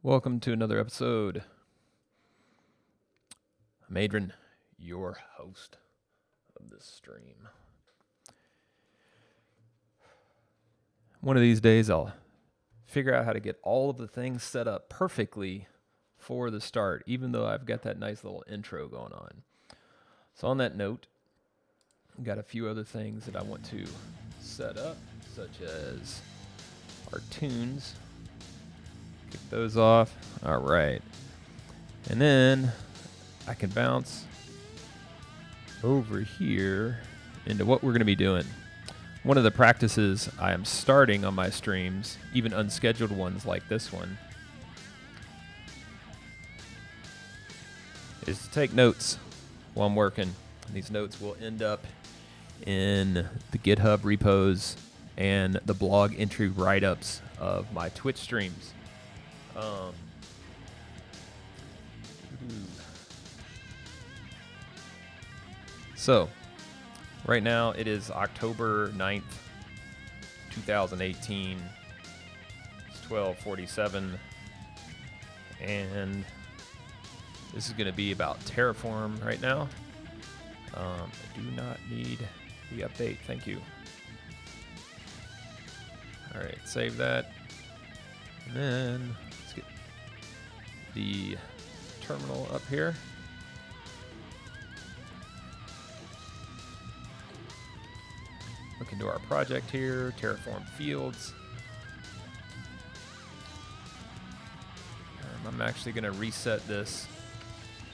Welcome to another episode. I'm Adrian, your host of this stream. One of these days I'll figure out how to get all of the things set up perfectly for the start, even though I've got that nice little intro going on. So on that note, I've got a few other things that I want to set up, such as our tunes. Kick those off. All right. And then I can bounce over here into what we're going to be doing. One of the practices I am starting on my streams, even unscheduled ones like this one, is to take notes while I'm working. These notes will end up in the GitHub repos and the blog entry write-ups of my Twitch streams. So, right now it is October 9th, 2018. It's 12:47. And this is going to be about Terraform right now. I do not need the update. Thank you. All right, save that. And then let's get the terminal up here. Look into our project here, Terraform fields. I'm actually going to reset this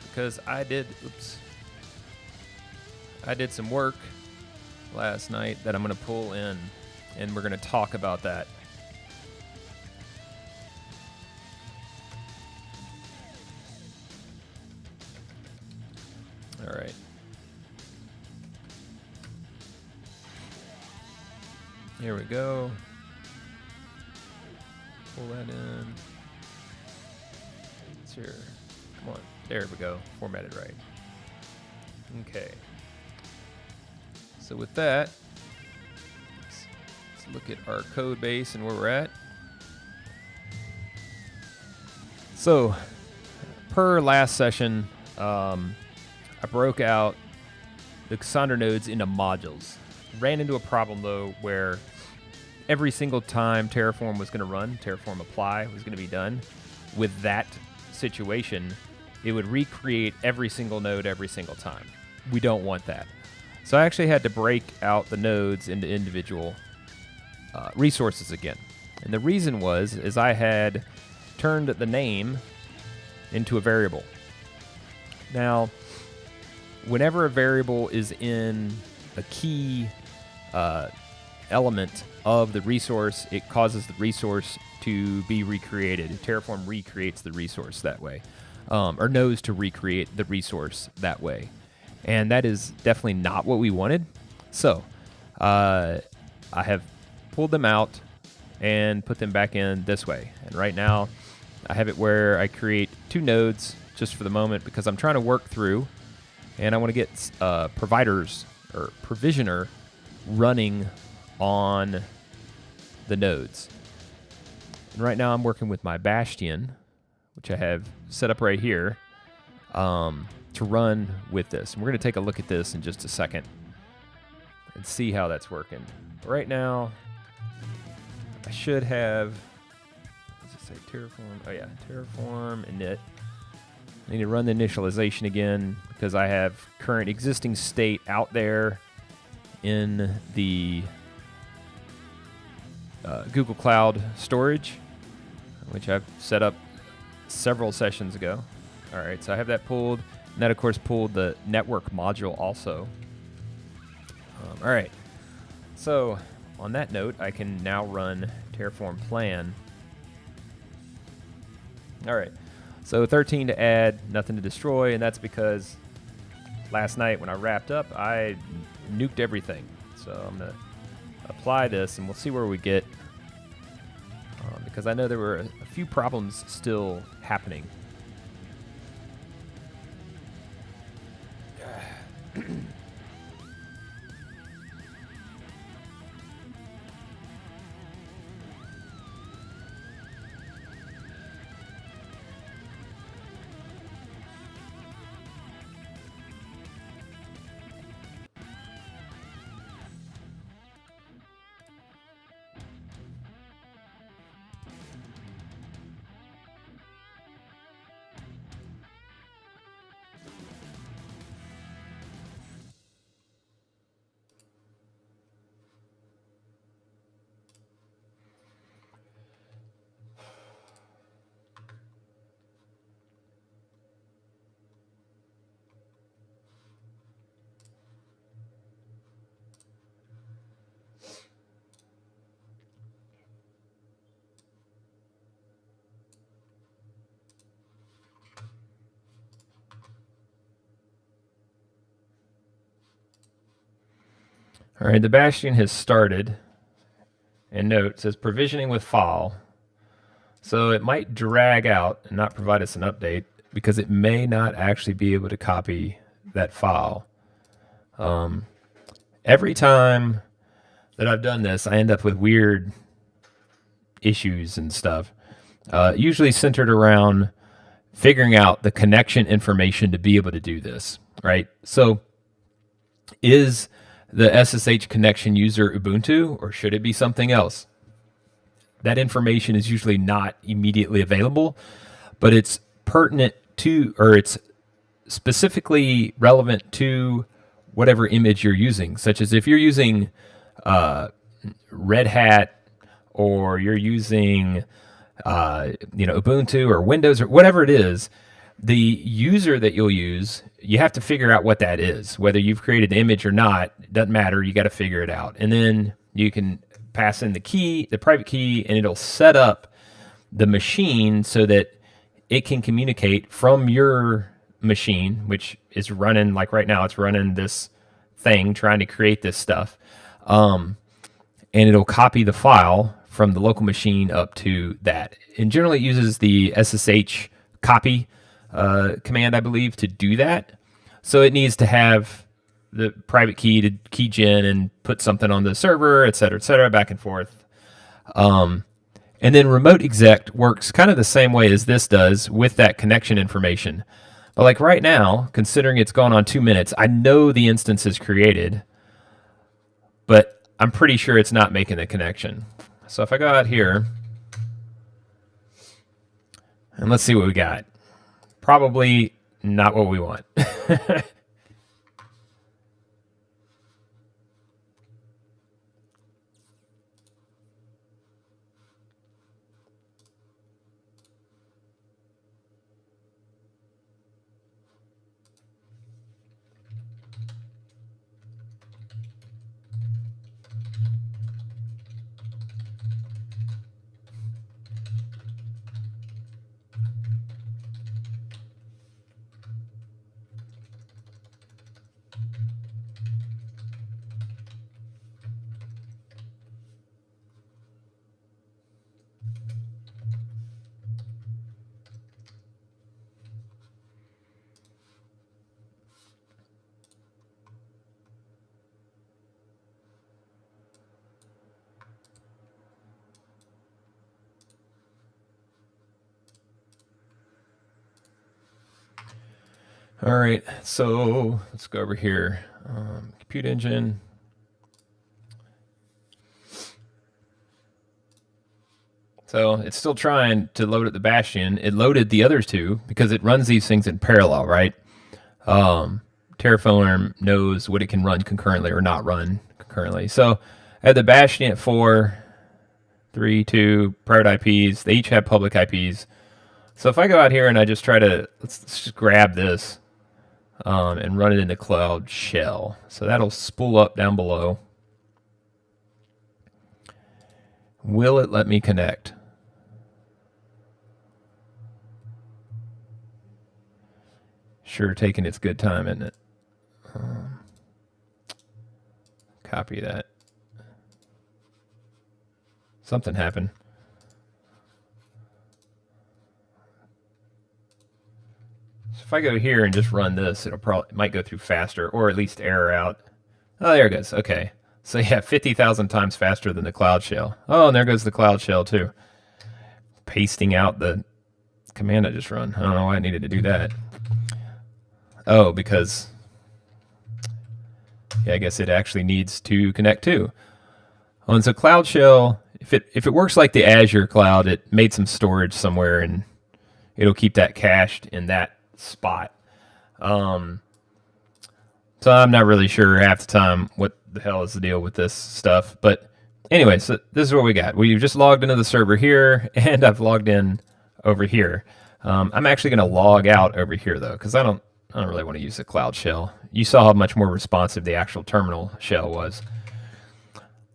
because I did some work last night that I'm going to pull in, and we're going to talk about that. All right. Here we go. Pull that in. It's here. Come on. There we go. Formatted right. Okay. So with that, let's look at our code base and where we're at. So, per last session, I broke out the Cassandra nodes into modules. Ran into a problem, though, where every single time Terraform was going to run, Terraform apply was going to be done, with that situation, it would recreate every single node every single time. We don't want that. So I actually had to break out the nodes into individual resources again. And the reason is I had turned the name into a variable. Now, whenever a variable is in a key element of the resource, it causes the resource to be recreated. Terraform recreates the resource that way, or knows to recreate the resource that way. And that is definitely not what we wanted. So I have pulled them out and put them back in this way. And right now I have it where I create two nodes just for the moment because I'm trying to work through and I want to get providers or provisioner running on the nodes. And right now I'm working with my Bastion, which I have set up right here, to run with this. And we're going to take a look at this in just a second and see how that's working. Right now, I should have, does it say Terraform? Oh yeah, Terraform init. I need to run the initialization again because I have current existing state out there in the Google Cloud storage, which I've set up several sessions ago. All right, so I have that pulled, and that of course pulled the network module also. All right, so on that note, I can now run Terraform plan. All right. So 13 to add, nothing to destroy, and that's because last night when I wrapped up, I nuked everything. So I'm going to apply this, and we'll see where we get, because I know there were a few problems still happening. All right, the Bastion has started. And note, it says provisioning with file. So it might drag out and not provide us an update because it may not actually be able to copy that file. Every time that I've done this, I end up with weird issues and stuff, usually centered around figuring out the connection information to be able to do this, right? So is the SSH connection user Ubuntu, or should it be something else? That information is usually not immediately available, but it's pertinent to, or it's specifically relevant to whatever image you're using, such as if you're using Red Hat, or you're using Ubuntu or Windows or whatever it is, the user that you'll use, you have to figure out what that is. Whether you've created the image or not, it doesn't matter. You got to figure it out. And then you can pass in the key, the private key, and it'll set up the machine so that it can communicate from your machine, which is running, like right now, it's running this thing, trying to create this stuff. And it'll copy the file from the local machine up to that. And generally it uses the SSH copy command, I believe, to do that. So it needs to have the private key to keygen and put something on the server, et cetera, back and forth. And then remote exec works kind of the same way as this does with that connection information. But like right now, considering it's gone on 2 minutes, I know the instance is created, but I'm pretty sure it's not making the connection. So if I go out here, and let's see what we got. Probably not what we want. All right, so let's go over here. Compute engine. So it's still trying to load at the Bastion. It loaded the other two because it runs these things in parallel, right? Terraform knows what it can run concurrently or not run concurrently. So I had the Bastion at 4, 3, 2 private IPs. They each have public IPs. So if I go out here and I just try to, let's just grab this and run it in the Cloud Shell. So that'll spool up down below. Will it let me connect? Sure, taking its good time, isn't it? Copy that. Something happened. So if I go here and just run this, it might go through faster, or at least error out. Oh, there it goes. Okay. So yeah, 50,000 times faster than the Cloud Shell. Oh, and there goes the Cloud Shell too. Pasting out the command I just run. I don't know why I needed to do that. Oh, because, yeah, I guess it actually needs to connect too. Oh, and so Cloud Shell, if it works like the Azure cloud, it made some storage somewhere and it'll keep that cached in that spot. So I'm not really sure half the time what the hell is the deal with this stuff. But anyway, so this is what we got. We've just logged into the server here, and I've logged in over here. I'm actually going to log out over here, though, because I don't really want to use the Cloud Shell. You saw how much more responsive the actual terminal shell was.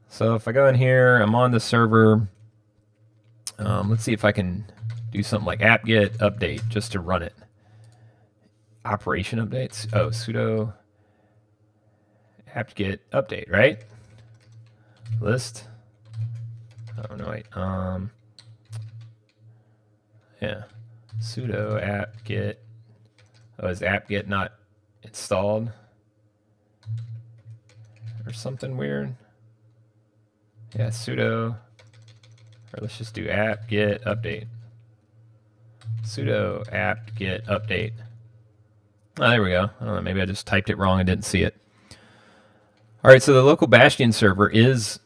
So if I go in here, I'm on the server. Let's see if I can do something like apt-get update just to run it. Operation updates. Oh, sudo apt-get update, right? list. Oh no, wait. Yeah, sudo apt-get. Oh, is apt-get not installed or something weird? Yeah, sudo, or let's just do apt-get update. Sudo apt-get update. Oh, there we go. I don't know, maybe I just typed it wrong and didn't see it. All right, so the local Bastion server is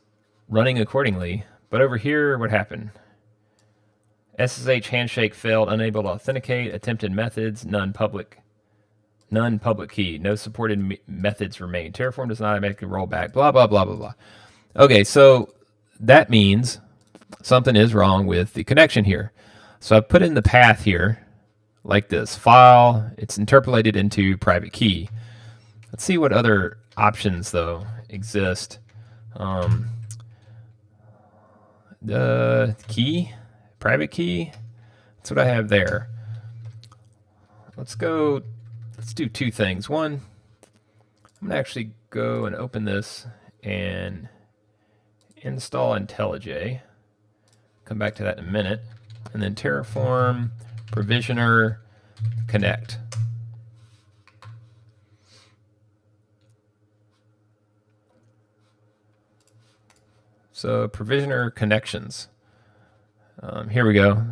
running accordingly, but over here, what happened? SSH handshake failed, unable to authenticate, attempted methods, none public key, no supported methods remain. Terraform does not automatically roll back, blah, blah, blah, blah, blah. Okay, so that means something is wrong with the connection here. So I've put in the path here like this. File, it's interpolated into private key. Let's see what other options, though, exist. The key, private key, that's what I have there. Let's do two things. One, I'm going to actually go and open this and install IntelliJ. Come back to that in a minute. And then Terraform, provisioner, connect. So provisioner connections. Here we go.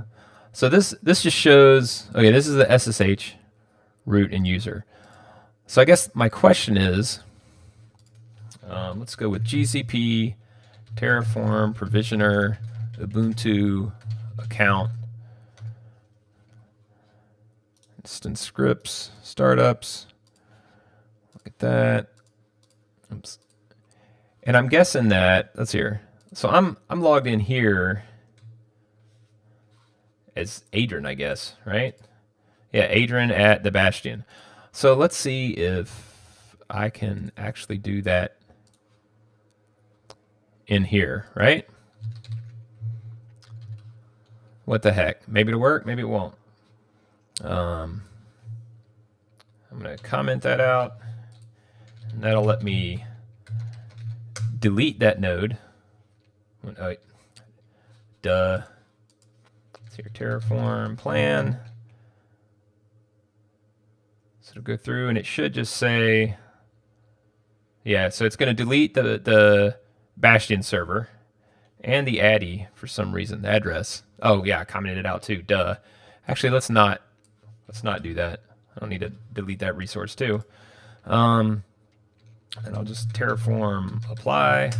So this just shows, okay, this is the SSH root and user. So I guess my question is, let's go with GCP, Terraform, provisioner, Ubuntu, account, instance scripts, startups. Look at that. Oops. And I'm guessing that, let's hear. So I'm logged in here as Adrian, I guess, right? Yeah, Adrian at the Bastion. So let's see if I can actually do that in here, right? What the heck? Maybe it'll work, maybe it won't. I'm going to comment that out, and that'll let me delete that node. Oh, wait. Duh. Let's hear Terraform plan. So it'll go through and it should just say, yeah, so it's going to delete the Bastion server and the ADI for some reason, the address. Oh yeah, I commented it out too, duh. Actually, let's not do that. I don't need to delete that resource too. And I'll just Terraform apply,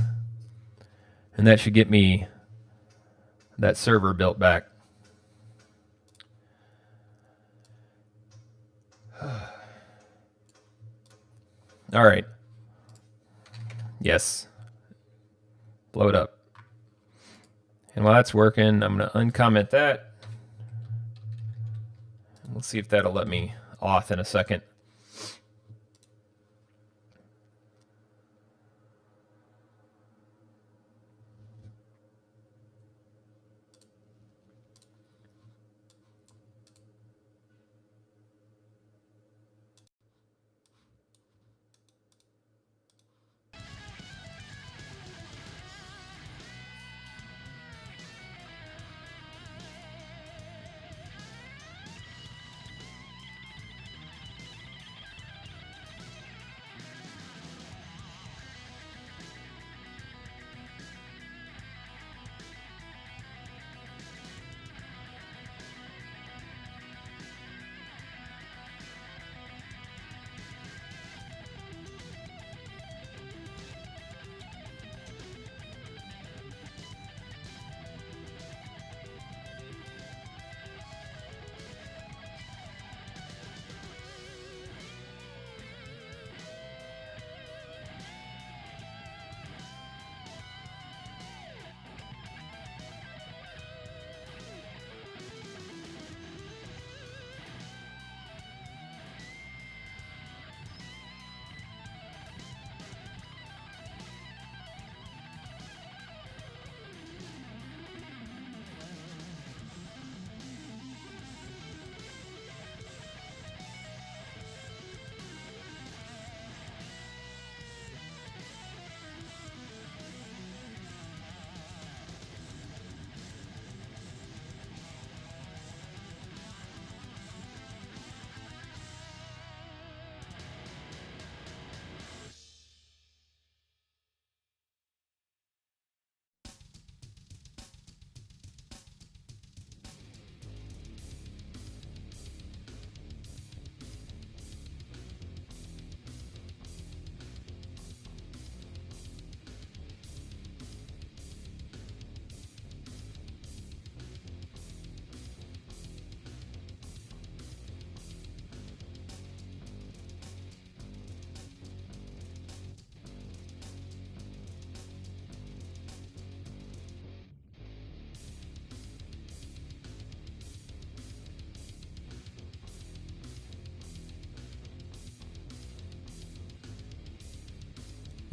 and that should get me that server built back. All right. Yes. Blow it up. And while that's working, I'm going to uncomment that. We'll see if that'll let me auth in a second.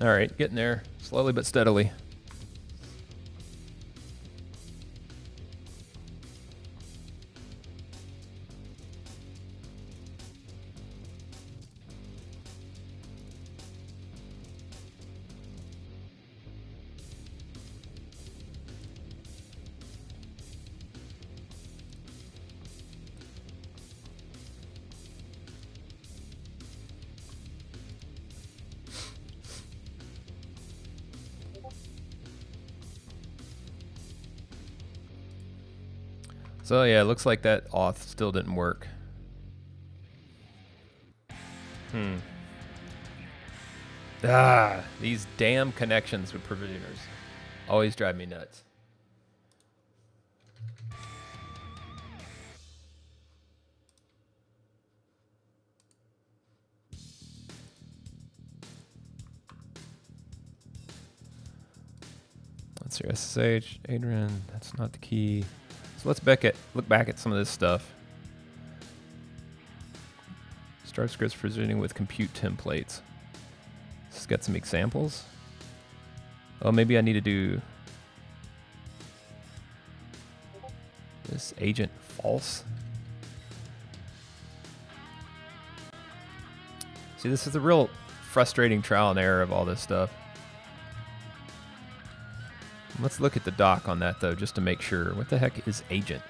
All right, getting there, slowly but steadily. So yeah, it looks like that auth still didn't work. These damn connections with provisioners always drive me nuts. Let's see, SSH, Adrian, that's not the key. So let's look back at some of this stuff. Start scripts provisioning with compute templates. Let's get some examples. Oh, maybe I need to do this agent false. See, this is the real frustrating trial and error of all this stuff. Let's look at the doc on that, though, just to make sure. What the heck is agent?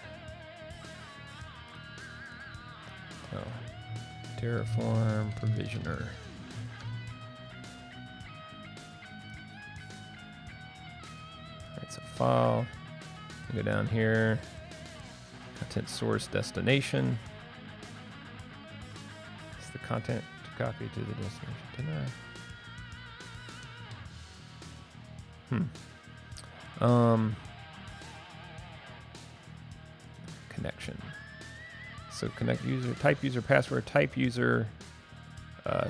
Oh, Terraform provisioner. All right, so file. Go down here. Content source destination. It's the content to copy to the destination. Connection. So connect user, type user password, type user,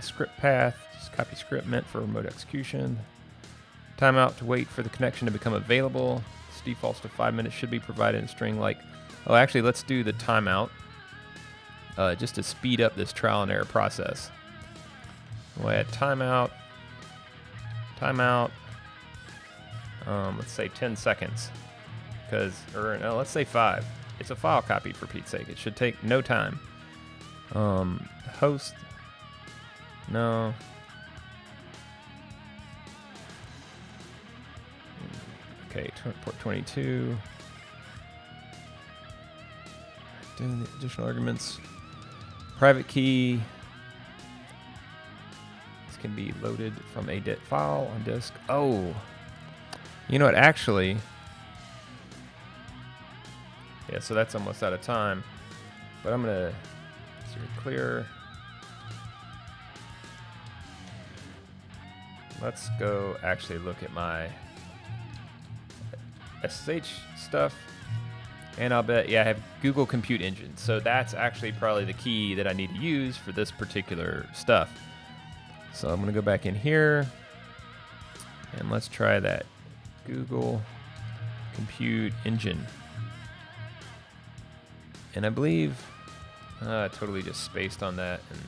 script path, just copy script meant for remote execution. Timeout to wait for the connection to become available. This defaults to 5 minutes, should be provided in string like, oh, actually, let's do the timeout just to speed up this trial and error process. We'll add timeout. Let's say 10 seconds, or no, let's say 5. It's a file copy, for Pete's sake. It should take no time. Host, no. Okay, port 22. Doing the additional arguments. Private key. This can be loaded from a .dit file on disk. Oh. You know what, actually, yeah, so that's almost out of time, but I'm going to clear. Let's go actually look at my SSH stuff, and I'll bet, yeah, I have Google Compute Engine, so that's actually probably the key that I need to use for this particular stuff. So I'm going to go back in here, and let's try that. Google Compute Engine. And I believe I totally just spaced on that. And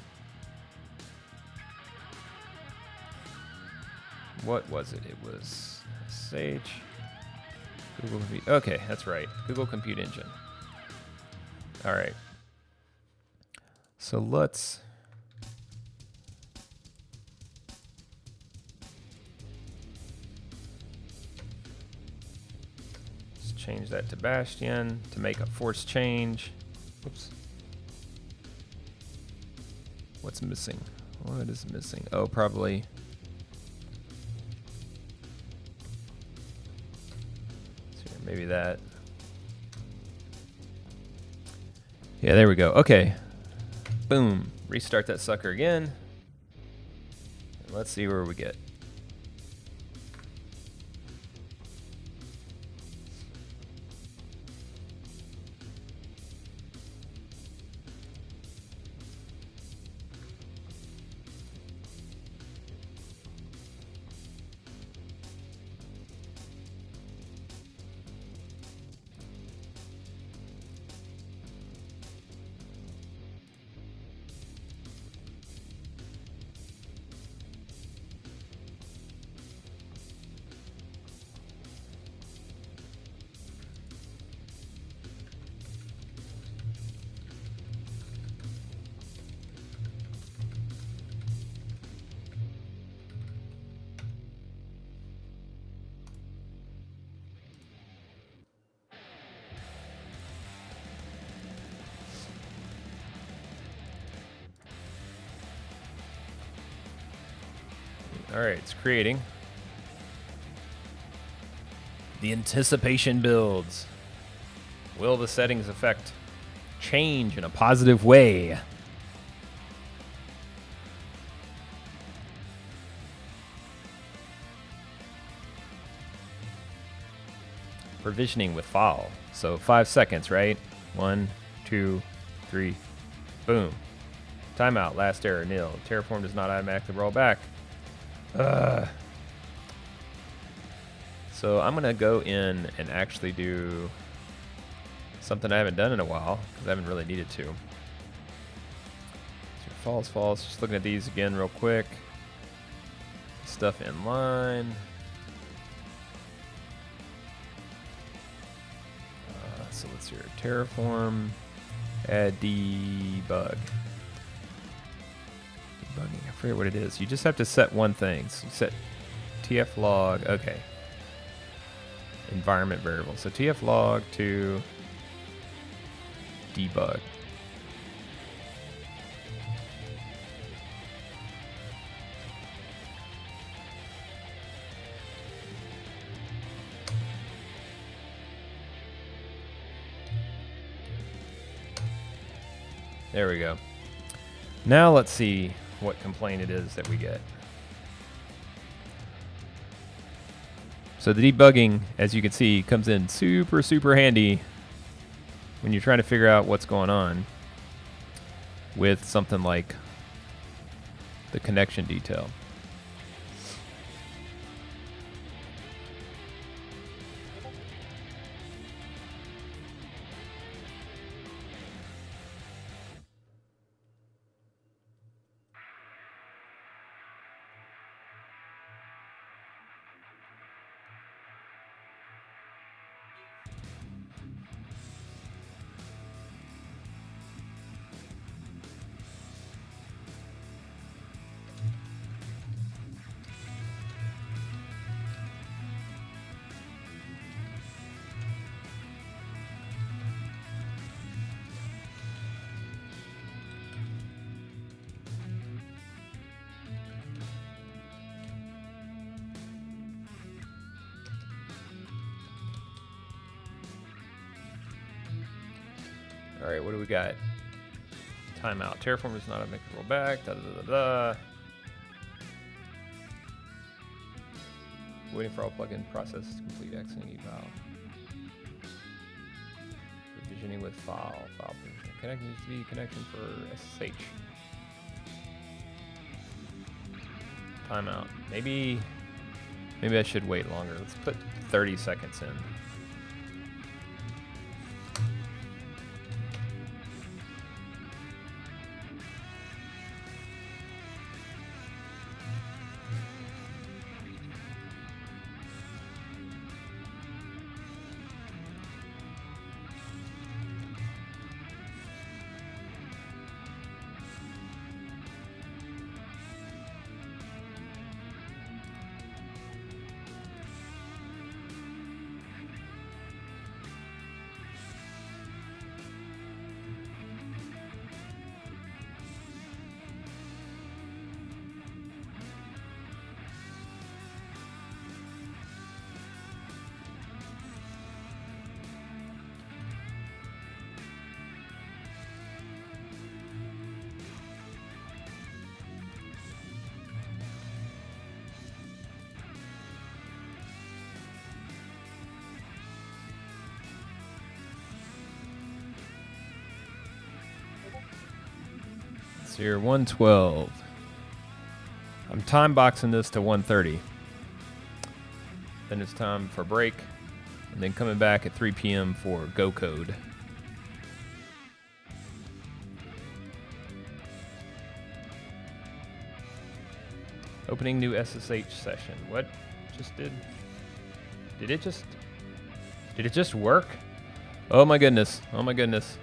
what was it? It was SH Google Compute. Okay, that's right. Google Compute Engine. All right. So let's change that to Bastion to make a force change. Whoops. What's missing? What is missing? Oh, probably. Maybe that. Yeah, there we go. Okay. Boom. Restart that sucker again. And let's see where we get. All right, it's creating. The anticipation builds. Will the settings effect change in a positive way? Provisioning with file. So 5 seconds, right? 1, 2, 3, boom. Timeout, last error, nil. Terraform does not automatically roll back. So I'm gonna go in and actually do something I haven't done in a while, because I haven't really needed to. So false. Just looking at these again real quick. Stuff in line. So let's see here. Terraform, add debug. Debugging, I forget what it is. You just have to set one thing. So you set tf log, okay. Environment variable. So tf log to debug. There we go. Now let's see what complaint it is that we get. So the debugging, as you can see, comes in super handy when you're trying to figure out what's going on with something like the connection detail. All right, what do we got? Timeout. Terraform is not a make roll back. Waiting for all plugin process to complete exiting eval. Provisioning with file. File provision. Connection needs to be connection for SSH. Timeout. Maybe I should wait longer. Let's put 30 seconds in. So you're 112. I'm time boxing this to 1:30. Then it's time for break, and then coming back at 3 p.m. for Go Code. Opening new SSH session. What just did? Did it just work? Oh my goodness. Oh my goodness.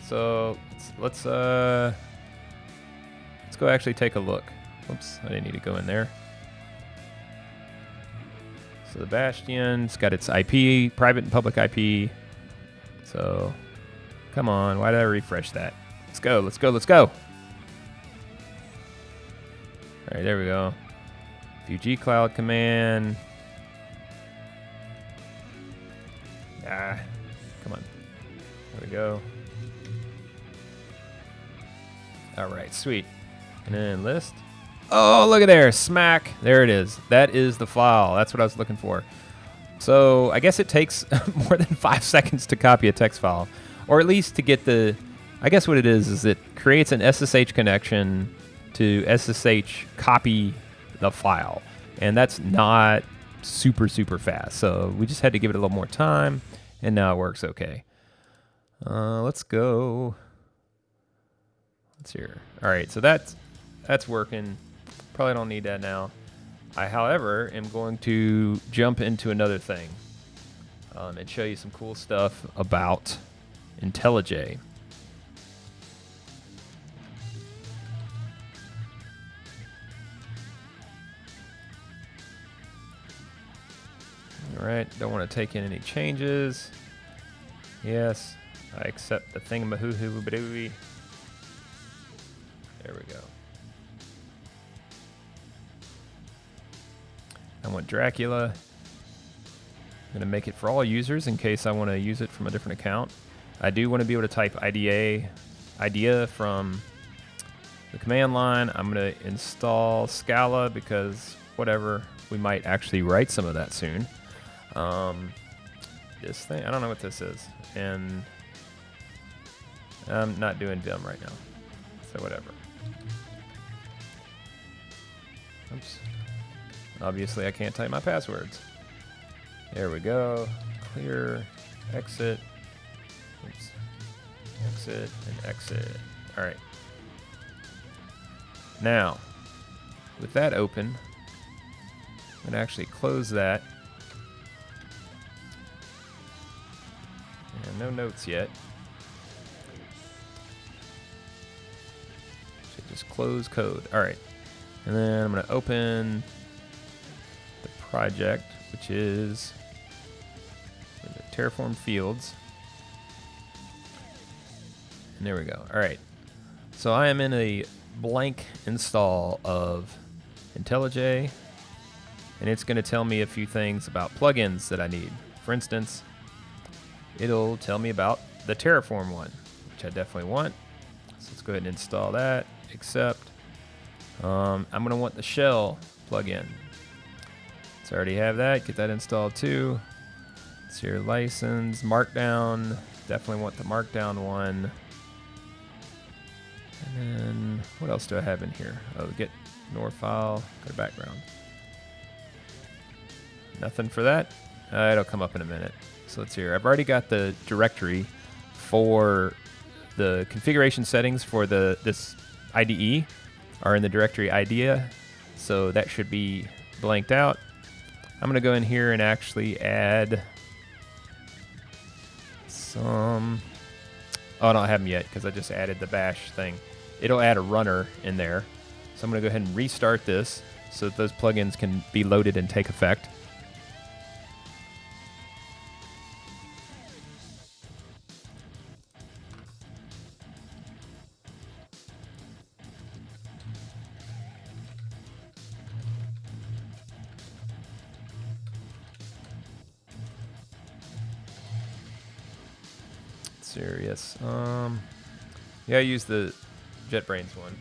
So let's go actually take a look. Whoops, I didn't need to go in there. So the Bastion's got its IP, private and public IP. So come on, why did I refresh that? Let's go. All right, there we go. View gcloud command. Come on. There we go. All right, sweet. And then list. Oh, look at there, smack. There it is. That is the file. That's what I was looking for. So I guess it takes more than 5 seconds to copy a text file, or at least to get the, I guess what it is it creates an SSH connection to SSH copy the file. And that's not super, super fast. So we just had to give it a little more time, and now it works okay. Let's go. Let's hear. All right, so that's working. Probably don't need that now. I, however, am going to jump into another thing and show you some cool stuff about IntelliJ. All right, don't want to take in any changes. Yes, I accept the thingamahoo-hoo-badooey. There we go. I want Dracula. I'm going to make it for all users in case I want to use it from a different account. I do want to be able to type idea from the command line. I'm going to install Scala because whatever, we might actually write some of that soon. This thing, I don't know what this is, and I'm not doing Vim right now, so whatever. Oops. Obviously, I can't type my passwords. There we go. Clear, exit. Oops. Exit and exit. All right. Now, with that open, I'm going to actually close that. And no notes yet. Should just close code. All right. And then I'm going to open the project, which is the Terraform fields. And there we go. All right. So I am in a blank install of IntelliJ, and it's going to tell me a few things about plugins that I need. For instance, it'll tell me about the Terraform one, which I definitely want. So let's go ahead and install that. Accept. I'm going to want the shell plugin. So I already have that. Get that installed too. It's your license. Markdown. Definitely want the Markdown one. And then what else do I have in here? Oh, get nor file. Go to background. Nothing for that. It'll come up in a minute. So let's hear. I've already got the directory for the configuration settings for this IDE are in the directory idea, so that should be blanked out. I'm going to go in here and actually add some. Oh, I don't have them yet because I just added the bash thing. It'll add a runner in there. So I'm going to go ahead and restart this so that those plugins can be loaded and take effect. Serious. Yeah, I use the JetBrains one.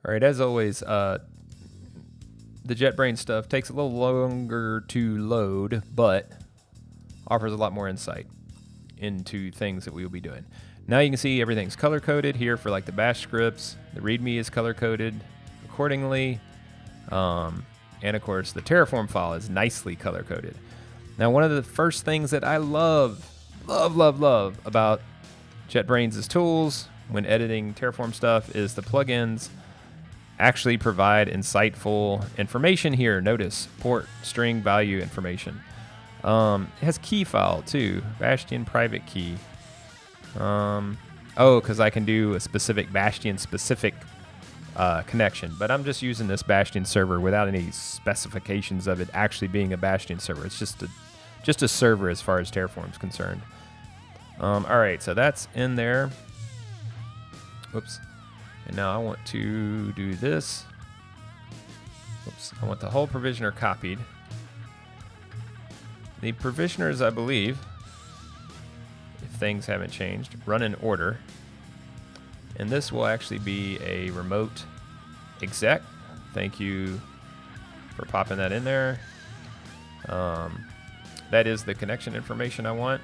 All right, as always, the JetBrains stuff takes a little longer to load, but offers a lot more insight into things that we will be doing. Now you can see everything's color-coded here for like the bash scripts. The README is color-coded accordingly. And of course, the Terraform file is nicely color-coded. Now, one of the first things that I love about JetBrains' tools when editing Terraform stuff is the plugins actually provide insightful information here. Notice port string value information. It has key file too, Bastion private key. Oh, because I can do a specific Bastion specific connection. But I'm just using this Bastion server without any specifications of it actually being a Bastion server. It's just a server as far as Terraform's concerned. All right, so that's in there. Whoops. And now I want to do this. Whoops. I want the whole provisioner copied. The provisioners, I believe, if things haven't changed, run in order. And this will actually be a remote exec. Thank you for popping that in there. That is the connection information I want.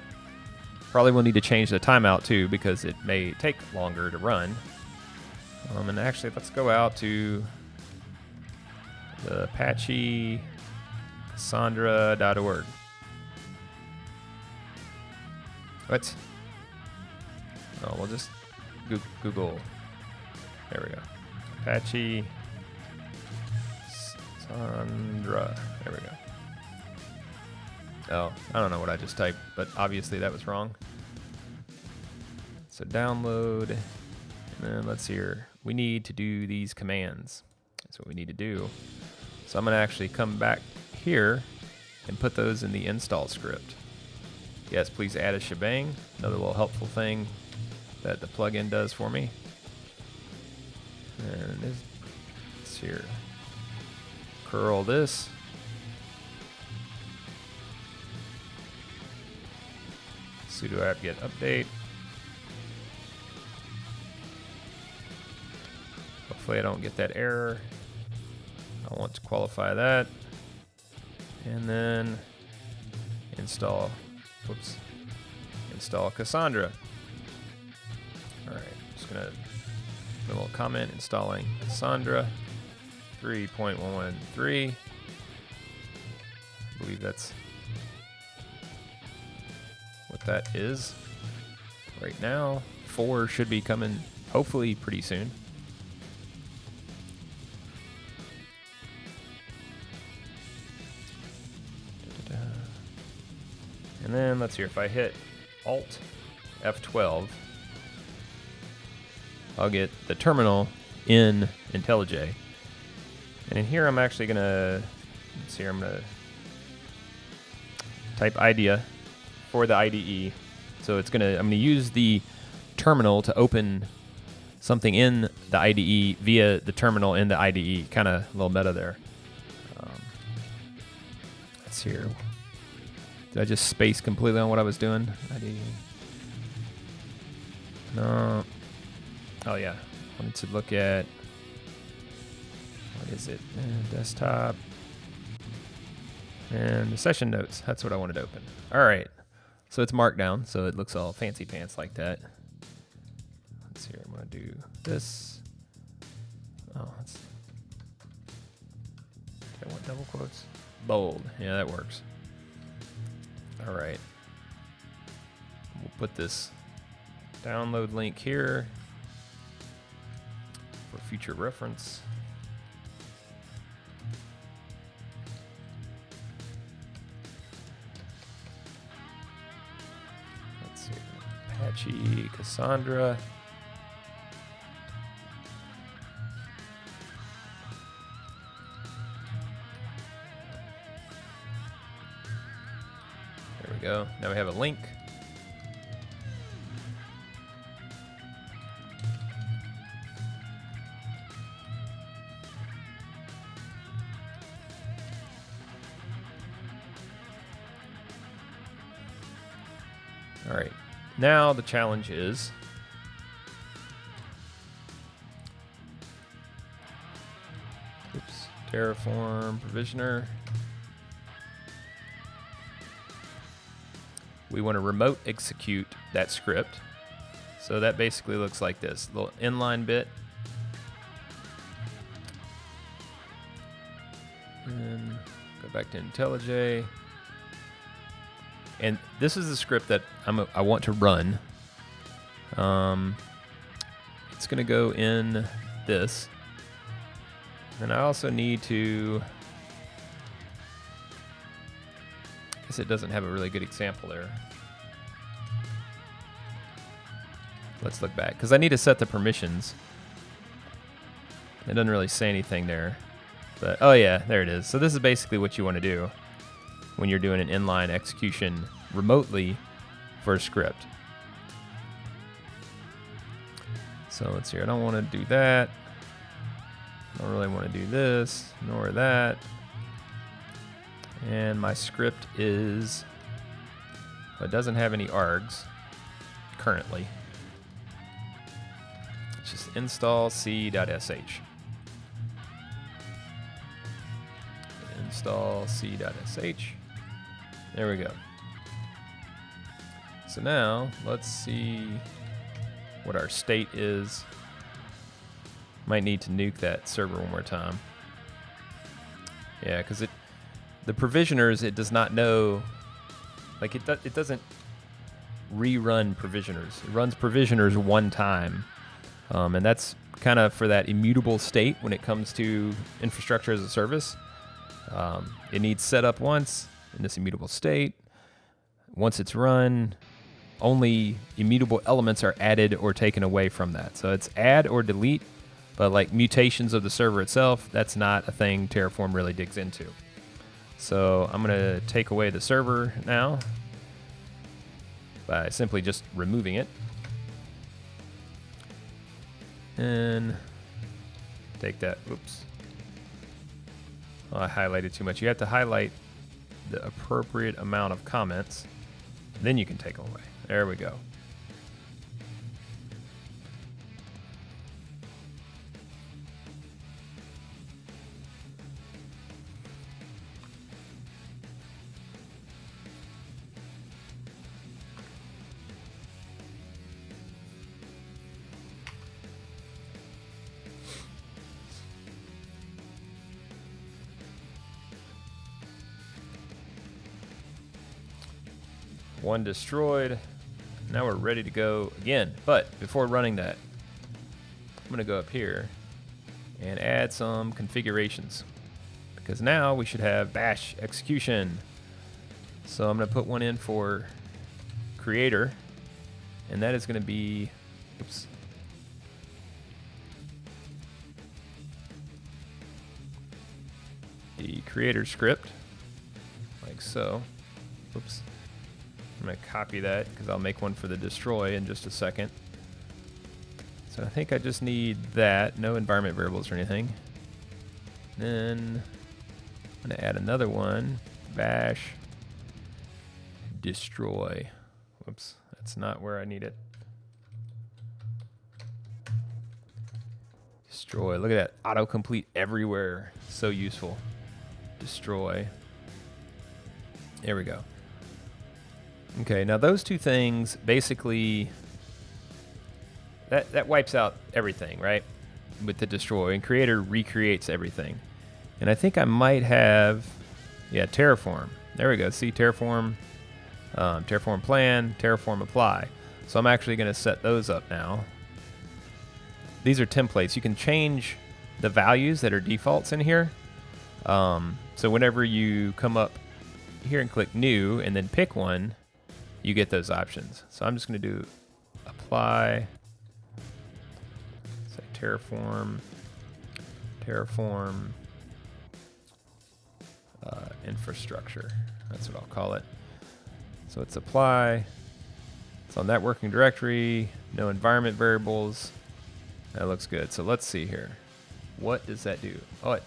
Probably will need to change the timeout too because it may take longer to run. And actually, let's go out to the Apache Cassandra.org. What? Oh, we'll just Google. There we go. Apache Cassandra. There we go. Oh, I don't know what I just typed, but obviously that was wrong. So download, and then let's see here. We need to do these commands. That's what we need to do. So I'm going to actually come back here and put those in the install script. Yes, please add a shebang. Another little helpful thing that the plugin does for me. And it's here. Curl this. Sudo apt-get update. Hopefully I don't get that error. I want to qualify that. And then install Cassandra. All right, just gonna put a little comment installing Cassandra 3.113. I believe that's what that is right now. 4 should be coming hopefully pretty soon. And then let's see, if I hit Alt F12, I'll get the terminal in IntelliJ. And in here I'm actually gonna, let's see here, I'm gonna type IDEA for the IDE. So I'm gonna use the terminal to open something in the IDE via the terminal in the IDE. Kind of a little meta there. Let's see here. Did I just space completely on what I was doing? IDE. No. Oh yeah. I wanted to look at, what is it? Desktop. And the session notes. That's what I wanted to open. All right. So it's markdown, so it looks all fancy pants like that. Let's see here. I'm going to do this. Oh, that's. I want double quotes. Bold. Yeah, that works. All right. We'll put this download link here for future reference. Let's see. Apache Cassandra. There we go. Now we have a link. All right. Now the challenge is Terraform provisioner. We want to remote execute that script. So that basically looks like this little inline bit. And go back to IntelliJ. And this is the script that I want to run. It's going to go in this. And I also need to, I guess it doesn't have a really good example there. Let's look back, because I need to set the permissions. It doesn't really say anything there. But, oh yeah, there it is. So this is basically what you want to do when you're doing an inline execution remotely for a script. So let's see, I don't want to do that. I don't really want to do this, nor that. And my script is, well, it doesn't have any args currently. It's just install c.sh. Install c.sh. There we go. So now let's see what our state is. Might need to nuke that server one more time. Yeah, because the provisioners, it does not know, like it doesn't rerun provisioners. It runs provisioners one time, and that's kind of for that immutable state when it comes to infrastructure as a service. It needs set up once in this immutable state. Once it's run, only immutable elements are added or taken away from that. So it's add or delete, but like mutations of the server itself, that's not a thing Terraform really digs into. So I'm going to take away the server now by simply just removing it. And take that, oops. Oh, I highlighted too much. You have to highlight the appropriate amount of comments, then you can take them away. There we go. One destroyed. Now we're ready to go again. But before running that, I'm going to go up here and add some configurations, because now we should have bash execution. So I'm going to put one in for creator, and that is going to be, oops, the creator script, like so. Oops. I'm going to copy that because I'll make one for the destroy in just a second. So I think I just need that, no environment variables or anything. Then I'm going to add another one, bash destroy. Whoops, that's not where I need it. Destroy, look at that, autocomplete everywhere, so useful. Destroy. There we go. Okay, now those two things basically, that wipes out everything, right? With the destroy, and creator recreates everything. And I think I might have, yeah, Terraform. There we go. See, Terraform, Terraform plan, Terraform apply. So I'm actually going to set those up now. These are templates. You can change the values that are defaults in here. So whenever you come up here and click new and then pick one, you get those options. So I'm just going to do apply, say Terraform, infrastructure. That's what I'll call it. So it's apply. It's on that working directory, no environment variables. That looks good. So let's see here. What does that do? Oh, it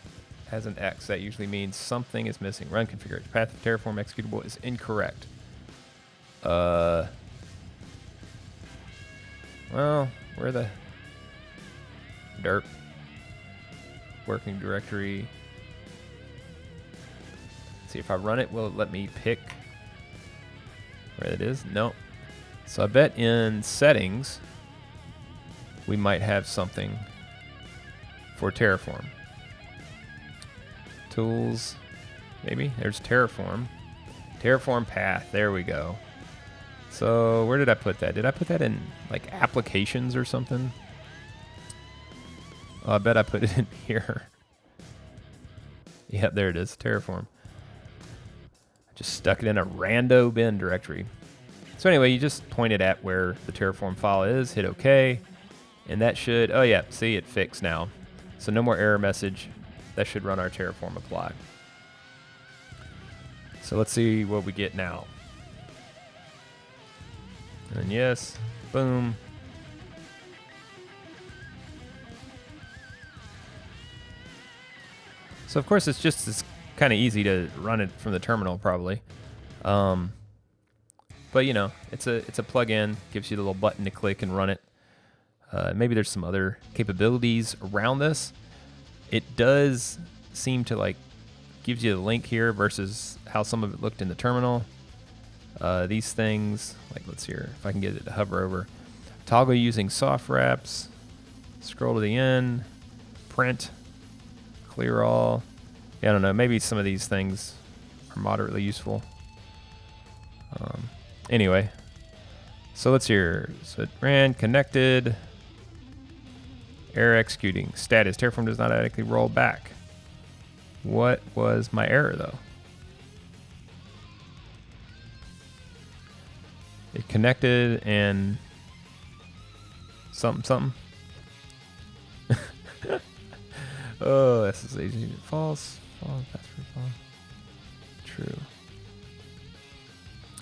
has an X. That usually means something is missing. Run configuration. Path of Terraform executable is incorrect. Well, where the derp working directory? Let's see if I run it, will it let me pick where it is? No. So I bet in settings we might have something for Terraform. Tools, maybe. There's Terraform. Terraform path. There we go. So where did I put that? Did I put that in like applications or something? Oh, I bet I put it in here. Yep, there it is. Terraform. I just stuck it in a rando bin directory. So anyway, you just point it at where the Terraform file is, hit OK, and that should, oh yeah, see, it fixed now. So no more error message. That should run our Terraform apply. So let's see what we get now. And yes, boom. So of course it's kind of easy to run it from the terminal probably. But you know, it's a plugin, gives you the little button to click and run it. Maybe there's some other capabilities around this. It does seem to like gives you the link here versus how some of it looked in the terminal. These things, like let's see here, if I can get it to hover over. Toggle using soft wraps, scroll to the end, print, clear all. Yeah, I don't know, maybe some of these things are moderately useful. Anyway, so let's hear. So it ran, connected, error executing, status, Terraform does not adequately roll back. What was my error though? It connected and something. Oh, SSH false, password false, true.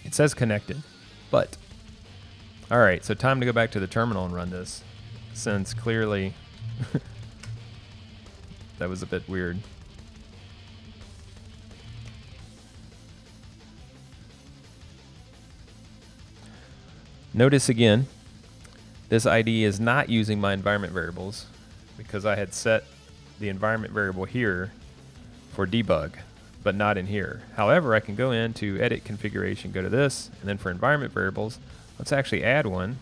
It says connected, but all right. So time to go back to the terminal and run this, since clearly that was a bit weird. Notice again, this ID is not using my environment variables because I had set the environment variable here for debug, but not in here. However, I can go into edit configuration, go to this, and then for environment variables, let's actually add one.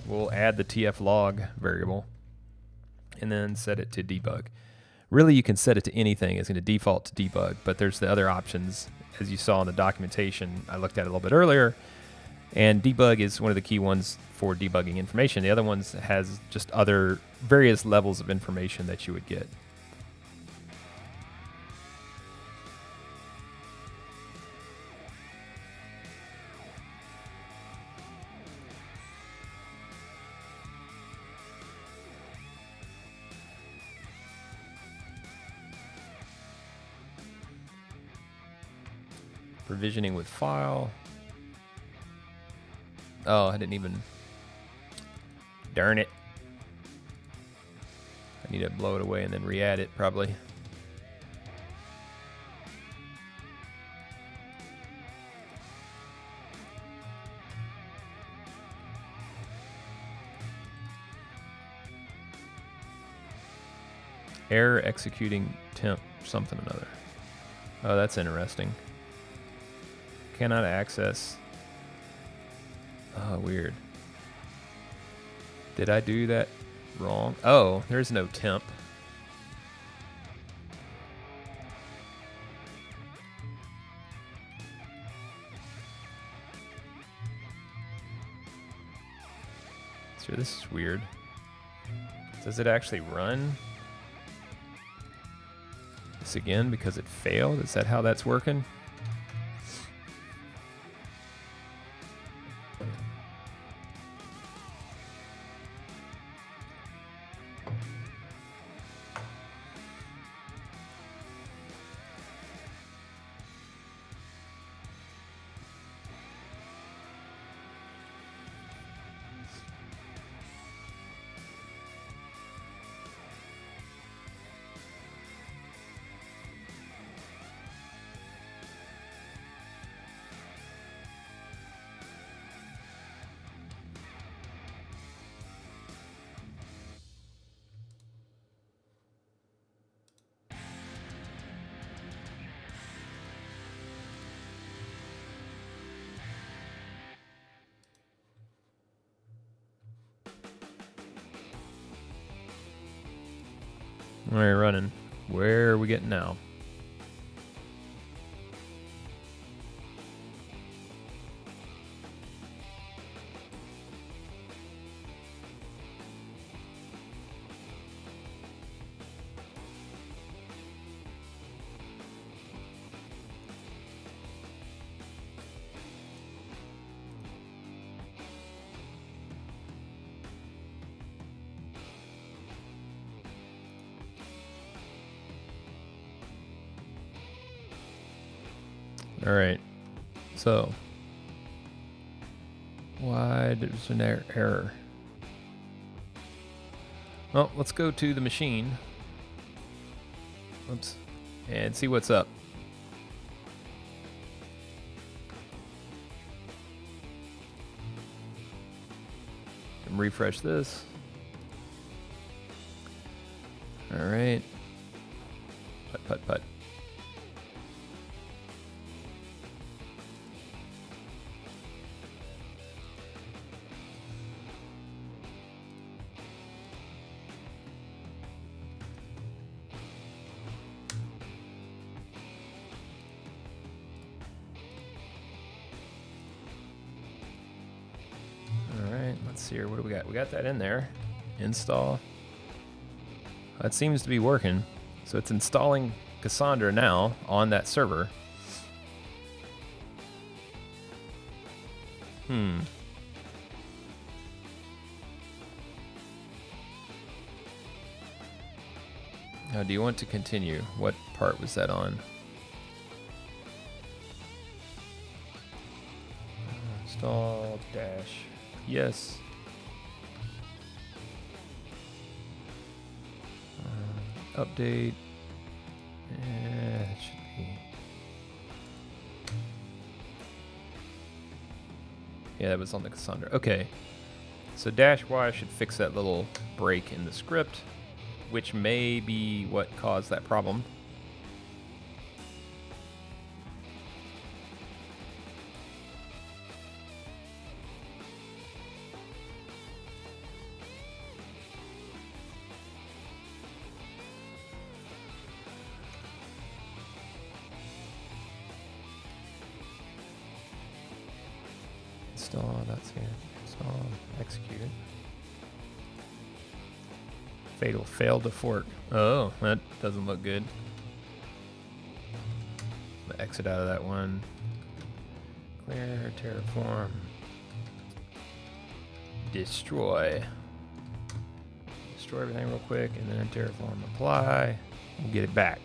We'll add the TF log variable and then set it to debug. Really, you can set it to anything. It's going to default to debug, but there's the other options. As you saw in the documentation, I looked at it a little bit earlier, and debug is one of the key ones for debugging information. The other ones has just other various levels of information that you would get. Provisioning with file. Oh, I didn't even. Darn it. I need to blow it away and then re-add it probably. Error executing temp something or another. Oh, that's interesting. Cannot access. Oh, weird. Did I do that wrong? Oh, there's no temp. So this is weird. Does it actually run this again because it failed? Is that how that's working? All right, running. Where are we getting now? All right. So why there's an error? Well, let's go to the machine. Oops. And see what's up. And refresh this. All right. Put. Let's see here. What do we got? We got that in there. Install. That seems to be working. So it's installing Cassandra now on that server. Now, do you want to continue? What part was that on? Install dash. Yes. Update. It should be. Yeah, that was on the Cassandra. Okay. So dash Y should fix that little break in the script, which may be what caused that problem. Install, that's here. Install, execute. Failed to fork. Oh, that doesn't look good. I'm gonna exit out of that one. Clear, Terraform. Destroy. Destroy everything real quick, and then Terraform apply. We'll get it back.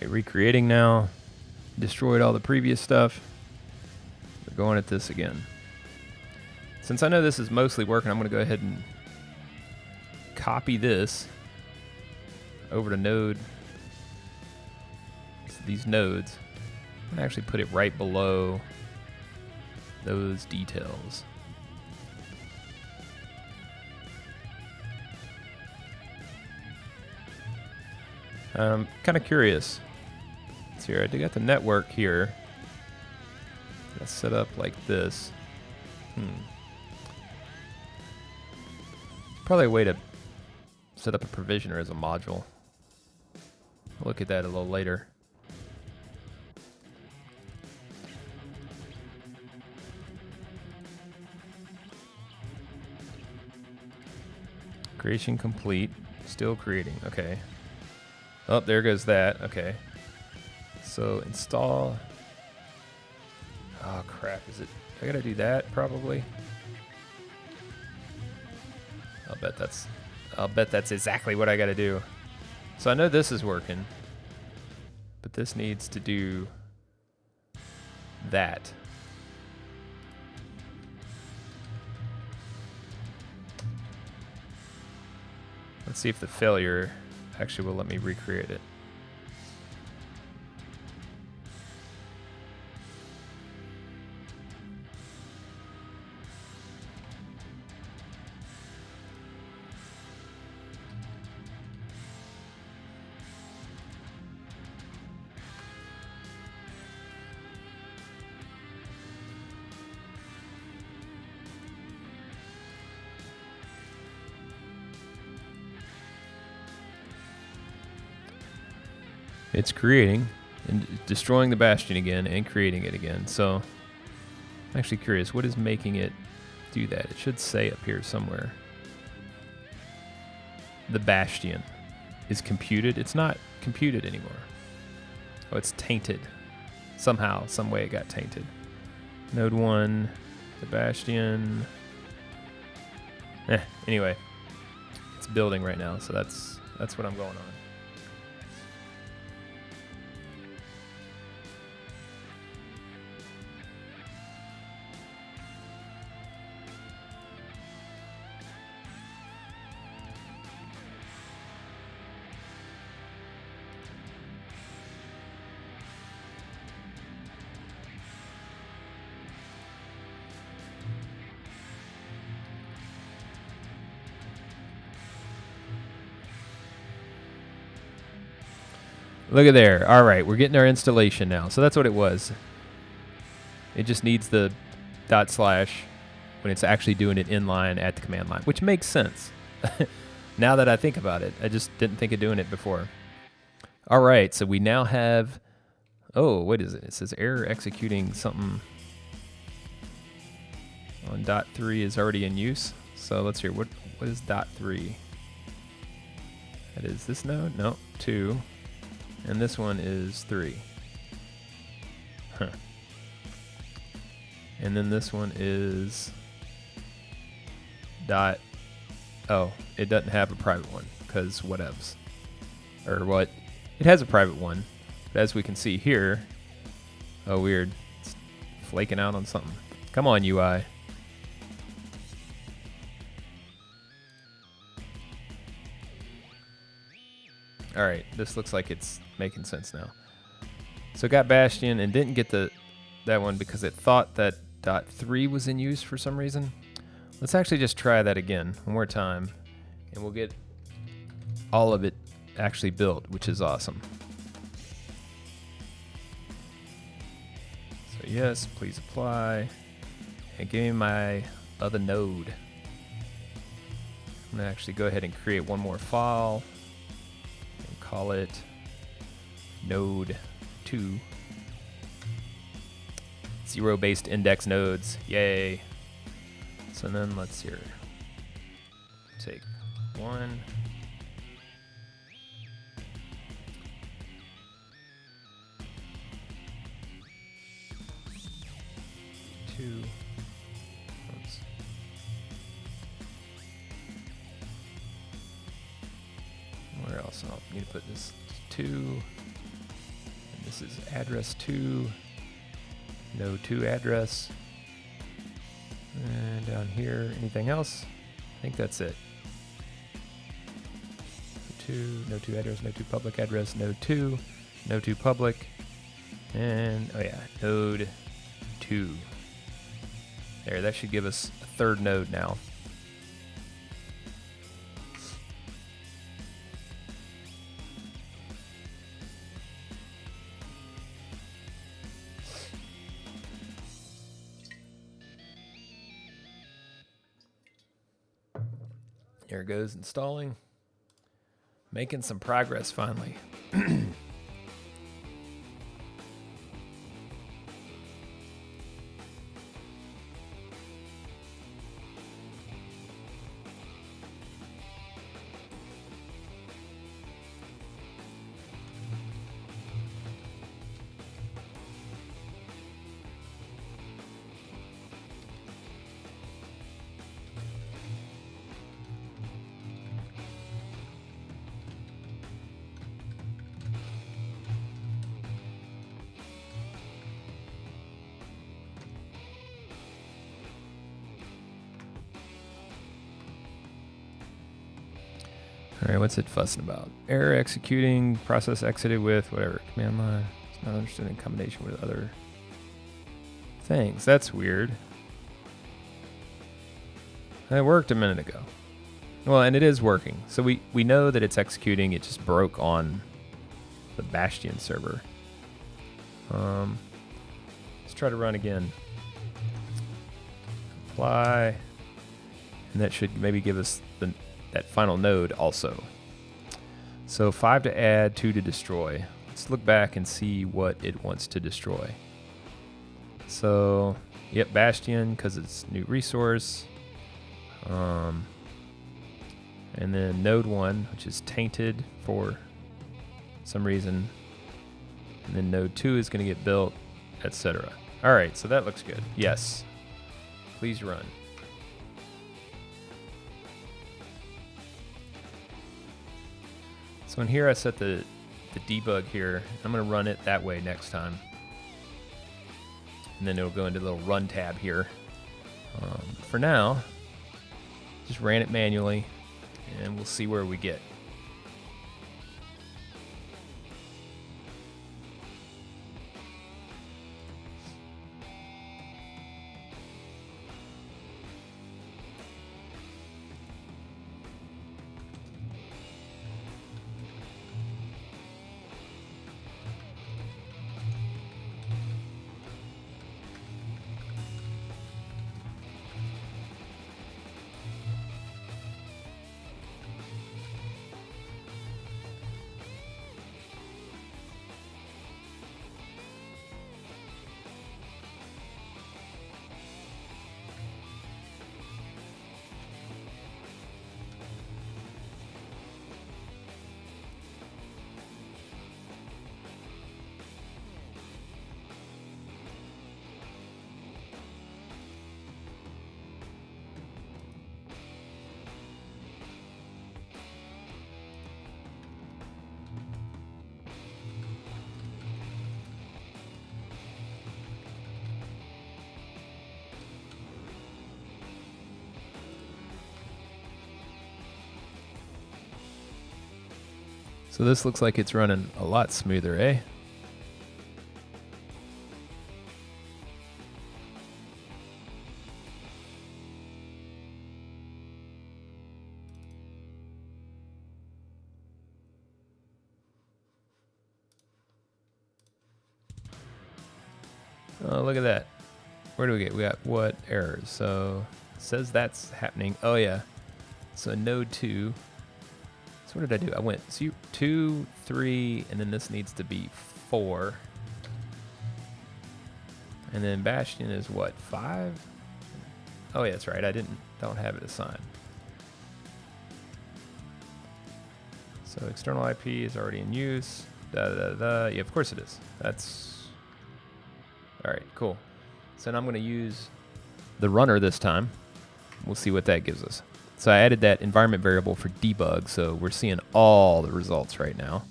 Recreating now. Destroyed all the previous stuff. We're going at this again. Since I know this is mostly working, I'm going to go ahead and copy this over to node. These nodes. I'm going to actually put it right below those details. I'm kind of curious. Here, I got the network here. Let's set up like this. Probably a way to set up a provisioner as a module. I'll look at that a little later. Creation complete. Still creating. Okay. Oh, there goes that. Okay. So install. Oh crap! Is it? I gotta do that probably. I'll bet that's exactly what I gotta do. So I know this is working, but this needs to do that. Let's see if the failure actually will let me recreate it. It's creating and destroying the bastion again and creating it again. So I'm actually curious, what is making it do that? It should say up here somewhere. The bastion is computed. It's not computed anymore. Oh, it's tainted. Somehow, some way it got tainted. Node 1, the bastion. Anyway, it's building right now, so that's what I'm going on. Look at there. All right, we're getting our installation now. So that's what it was. It just needs the / when it's actually doing it inline at the command line, which makes sense. Now that I think about it, I just didn't think of doing it before. All right, so we now have, oh, what is it? It says error executing something on .3 is already in use. So let's hear, what is .3? That is this node? No, 2. And this one is 3. Huh. And then this one is dot. Oh, it doesn't have a private one because whatevs. Or what? It has a private one, but as we can see here, oh weird, it's flaking out on something. Come on, UI. All right, this looks like it's making sense now. So it got Bastion and didn't get that one because it thought that .3 was in use for some reason. Let's actually just try that again one more time, and we'll get all of it actually built, which is awesome. So yes, please apply, and give me my other node. I'm gonna actually go ahead and create one more file. Call it node 2. 0-based index nodes. Yay. So then let's here take 1. 2. Oops. Where else? I'll need to put this 2. And this is address 2. Node 2 address. And down here, anything else? I think that's it. Node 2 address, node 2 public address, node 2 public, and oh yeah, node 2. There, that should give us a third node now. There it goes, installing. Making some progress finally. All right, what's it fussing about? Error executing, process exited with whatever, command line. It's not understood in combination with other things. That's weird. That worked a minute ago. Well, and it is working. So we know that it's executing. It just broke on the Bastion server. Let's try to run again. Apply. And that should maybe give us that final node also. So 5 to add, 2 to destroy. Let's look back and see what it wants to destroy. So, yep, Bastion, because it's new resource. And then node 1, which is tainted for some reason. And then node 2 is going to get built, etc. All right, so that looks good. Yes. Please run. So in here I set the debug here. I'm going to run it that way next time. And then it'll go into the little run tab here. For now, just ran it manually, and we'll see where we get. So this looks like it's running a lot smoother, eh? Oh, look at that. Where do we get? We got what errors? So it says that's happening. Oh yeah. So node 2. So what did I do? I went 2, 3, and then this needs to be 4. And then Bastion is what, 5? Oh yeah, that's right. I don't have it assigned. So external IP is already in use. Yeah, of course it is. That's all right. Cool. So now I'm going to use the runner this time. We'll see what that gives us. So I added that environment variable for debug, so we're seeing all the results right now.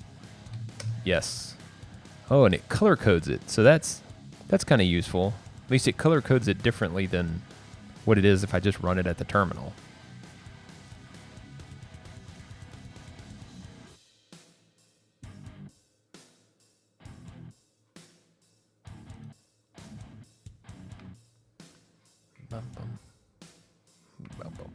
Yes. Oh, and it color codes it. So that's kind of useful. At least it color codes it differently than what it is if I just run it at the terminal. Bum, bum. Bum, bum.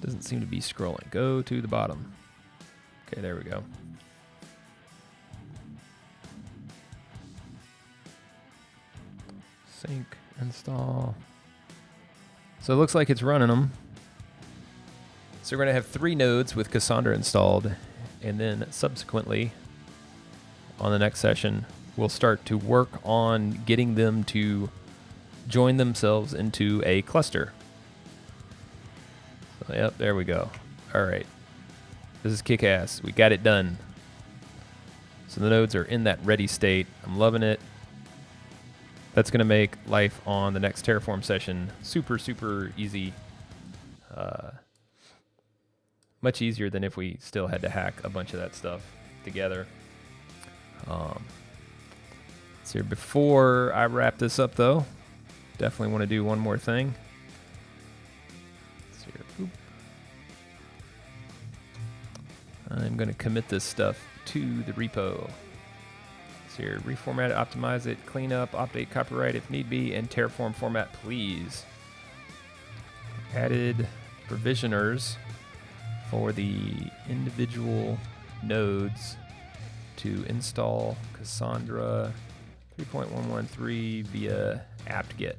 Doesn't seem to be scrolling. Go to the bottom. Okay, there we go. Sync, install. So it looks like it's running them. So we're going to have 3 nodes with Cassandra installed, and then subsequently on the next session, we'll start to work on getting them to join themselves into a cluster. So, yep, there we go. All right. This is kick-ass. We got it done. So the nodes are in that ready state. I'm loving it. That's going to make life on the next Terraform session super, super easy. Much easier than if we still had to hack a bunch of that stuff together. So before I wrap this up, though, definitely want to do one more thing. So here, I'm going to commit this stuff to the repo. So here, reformat it, optimize it, clean up, update copyright if need be, and Terraform format, please. Added provisioners for the individual nodes to install Cassandra 3.113 via apt-get.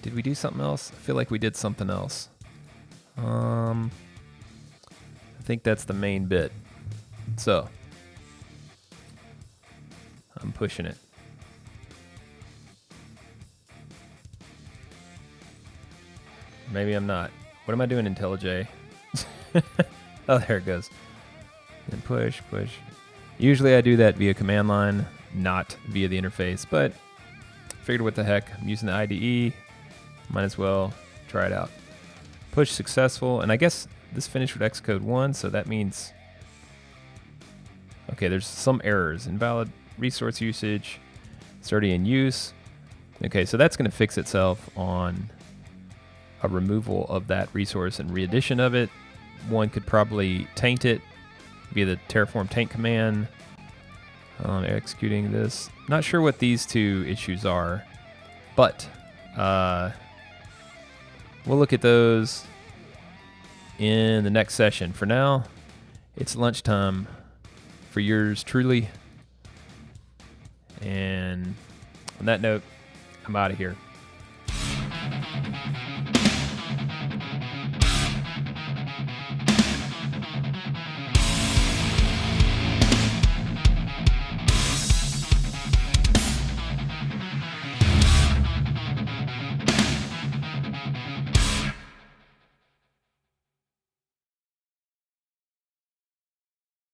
Did we do something else? I feel like we did something else. I think that's the main bit. So, I'm pushing it. Maybe I'm not. What am I doing, IntelliJ? Oh, there it goes. And push, push. Usually I do that via command line, not via the interface, but figured what the heck. I'm using the IDE. Might as well try it out. Push successful, and I guess this finished with Xcode 1, so that means... Okay, there's some errors. Invalid resource usage. It's already in use. Okay, so that's going to fix itself on a removal of that resource and readdition of it. One could probably taint it via the Terraform taint command. Executing this. Not sure what these 2 issues are, but we'll look at those in the next session. For now, it's lunchtime for yours truly. And on that note, I'm out of here.